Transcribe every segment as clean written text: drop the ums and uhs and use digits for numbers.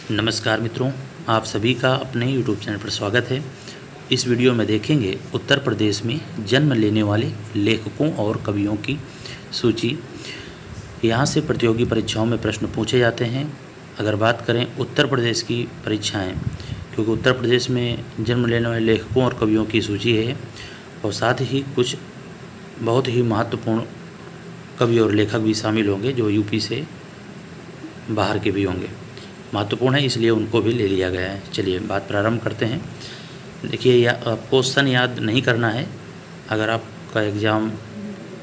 नमस्कार मित्रों, आप सभी का अपने YouTube चैनल पर स्वागत है। इस वीडियो में देखेंगे उत्तर प्रदेश में जन्म लेने वाले लेखकों और कवियों की सूची। यहाँ से प्रतियोगी परीक्षाओं में प्रश्न पूछे जाते हैं। अगर बात करें उत्तर प्रदेश की परीक्षाएं, क्योंकि उत्तर प्रदेश में जन्म लेने वाले लेखकों और कवियों की सूची है और साथ ही कुछ बहुत ही महत्वपूर्ण कवि और लेखक भी शामिल होंगे जो यूपी से बाहर के भी होंगे। महत्वपूर्ण है इसलिए उनको भी ले लिया गया है। चलिए बात प्रारंभ करते हैं। देखिए, क्वेश्चन याद नहीं करना है। अगर आपका एग्ज़ाम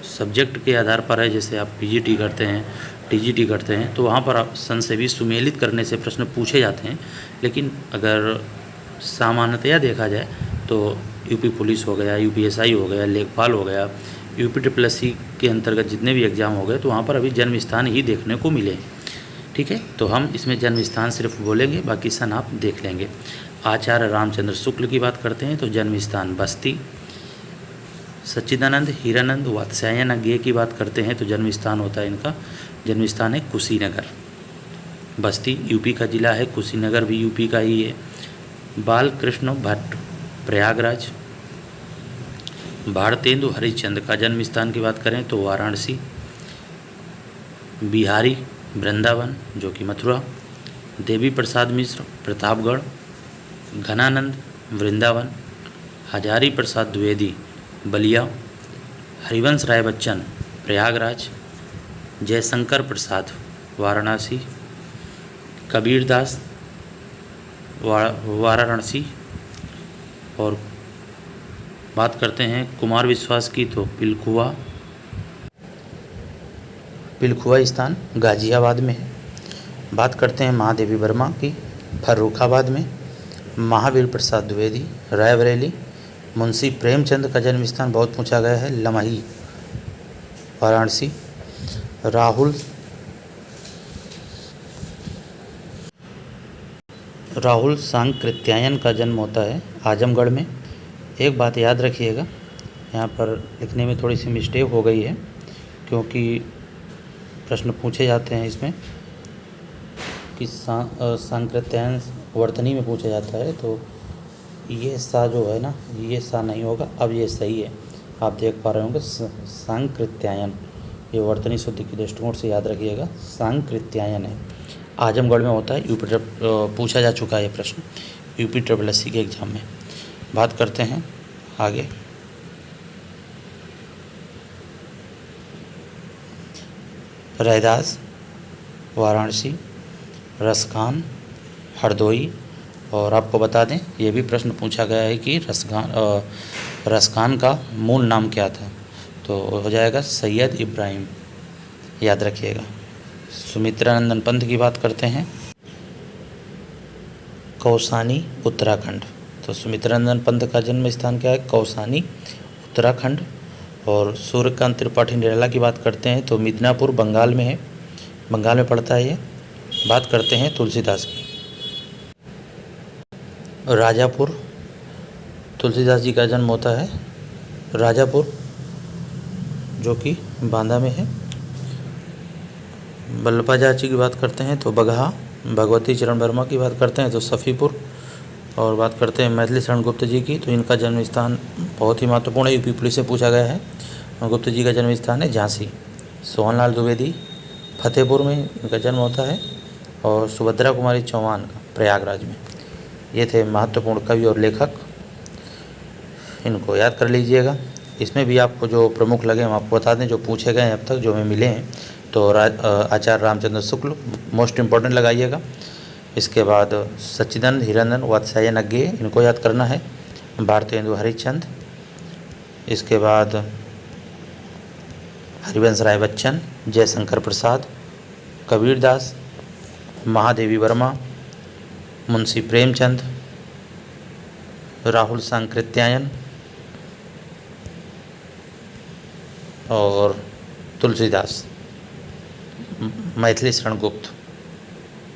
सब्जेक्ट के आधार पर है, जैसे आप पीजीटी करते हैं, टीजीटी करते हैं, तो वहाँ पर आप संसेवी सुमेलित करने से प्रश्न पूछे जाते हैं। लेकिन अगर सामान्यतया देखा जाए तो यूपी पुलिस हो गया, यूपीएसआई हो गया, लेखपाल हो गया, यूपी के अंतर्गत जितने भी एग्ज़ाम हो गए, तो वहाँ पर अभी जन्म स्थान ही देखने को मिले। ठीक है, तो हम इसमें जन्म स्थान सिर्फ बोलेंगे, बाकी सन आप देख लेंगे। आचार्य रामचंद्र शुक्ल की बात करते हैं तो जन्म स्थान बस्ती। सच्चिदानंद हीरानंद वात्स्यायन ज्ञेय की बात करते हैं तो जन्म स्थान होता है इनका, जन्म स्थान है कुशीनगर। बस्ती यूपी का जिला है, कुशीनगर भी यूपी का ही है। बालकृष्ण भट्ट प्रयागराज। भारतेंदु हरिश्चंद्र का जन्म स्थान की बात करें तो वाराणसी। बिहारी वृंदावन जो कि मथुरा। देवी प्रसाद मिश्र प्रतापगढ़। घनानंद वृंदावन। हजारी प्रसाद द्विवेदी बलिया। हरिवंश राय बच्चन प्रयागराज। जयशंकर प्रसाद वाराणसी। कबीरदास वाराणसी। और बात करते हैं कुमार विश्वास की तो पिलखुआ स्थान गाजियाबाद में है। बात करते हैं महादेवी वर्मा की फर्रुखाबाद में। महावीर प्रसाद द्विवेदी रायबरेली। मुंशी प्रेमचंद का जन्म स्थान बहुत पूछा गया है, लमही वाराणसी। राहुल सांकृत्यायन का जन्म होता है आजमगढ़ में। एक बात याद रखिएगा, यहाँ पर लिखने में थोड़ी सी मिस्टेक हो गई है, क्योंकि प्रश्न पूछे जाते हैं इसमें कि सांकृत्यायन वर्तनी में पूछा जाता है, तो ये सा जो है ना, ये सा नहीं होगा। अब ये सही है, आप देख पा रहे होंगे सांकृत्यायन, ये वर्तनी शुद्ध की दृष्टिकोण से याद रखिएगा, सांकृत्यायन है, आजमगढ़ में होता है। यूपी पूछा जा चुका है ये प्रश्न यूपी SSC के एग्ज़ाम में। बात करते हैं आगे। रैदास वाराणसी। रसखान हरदोई। और आपको बता दें, ये भी प्रश्न पूछा गया है कि रसखान का मूल नाम क्या था, तो हो जाएगा सैयद इब्राहिम, याद रखिएगा। सुमित्रानंदन पंत की बात करते हैं, कौसानी उत्तराखंड। तो सुमित्रानंदन पंत का जन्म स्थान क्या है, कौसानी उत्तराखंड। और सूर्यकांत त्रिपाठी निराला की बात करते हैं तो मिदनापुर बंगाल में है, बंगाल में पड़ता है ये। बात करते हैं तुलसीदास की, राजापुर। तुलसीदास जी का जन्म होता है राजापुर जो कि बांदा में है। बल्लभाचार्य जी की बात करते हैं तो बगहा। भगवती चरण वर्मा की बात करते हैं तो सफ़ीपुर। और बात करते हैं मैथिली शरण गुप्त जी की, तो इनका जन्म स्थान बहुत ही महत्वपूर्ण है, यूपी पुलिस से पूछा गया है। गुप्त जी का जन्म स्थान है झांसी। सोहनलाल द्विवेदी फतेहपुर में इनका जन्म होता है। और सुभद्रा कुमारी चौहान का प्रयागराज में। ये थे महत्वपूर्ण कवि और लेखक, इनको याद कर लीजिएगा। इसमें भी आपको जो प्रमुख लगे हम आपको बता दें, जो पूछे गए हैं अब तक जो हमें मिले हैं, तो आचार्य रामचंद्र शुक्ल मोस्ट इम्पॉर्टेंट लगाइएगा। इसके बाद सच्चिदानंद हीरानंद वात्स्यायन ज्ञेय, इनको याद करना है। भारतेंदु हरिश्चंद्र। इसके बाद हरिवंश राय बच्चन, जयशंकर प्रसाद, कबीरदास, महादेवी वर्मा, मुंशी प्रेमचंद, राहुल सांकृत्यायन और तुलसीदास, मैथिली शरण गुप्त,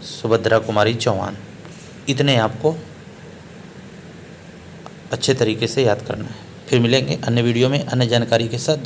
सुभद्रा कुमारी चौहान। इतने आपको अच्छे तरीके से याद करना है। फिर मिलेंगे अन्य वीडियो में अन्य जानकारी के साथ। जय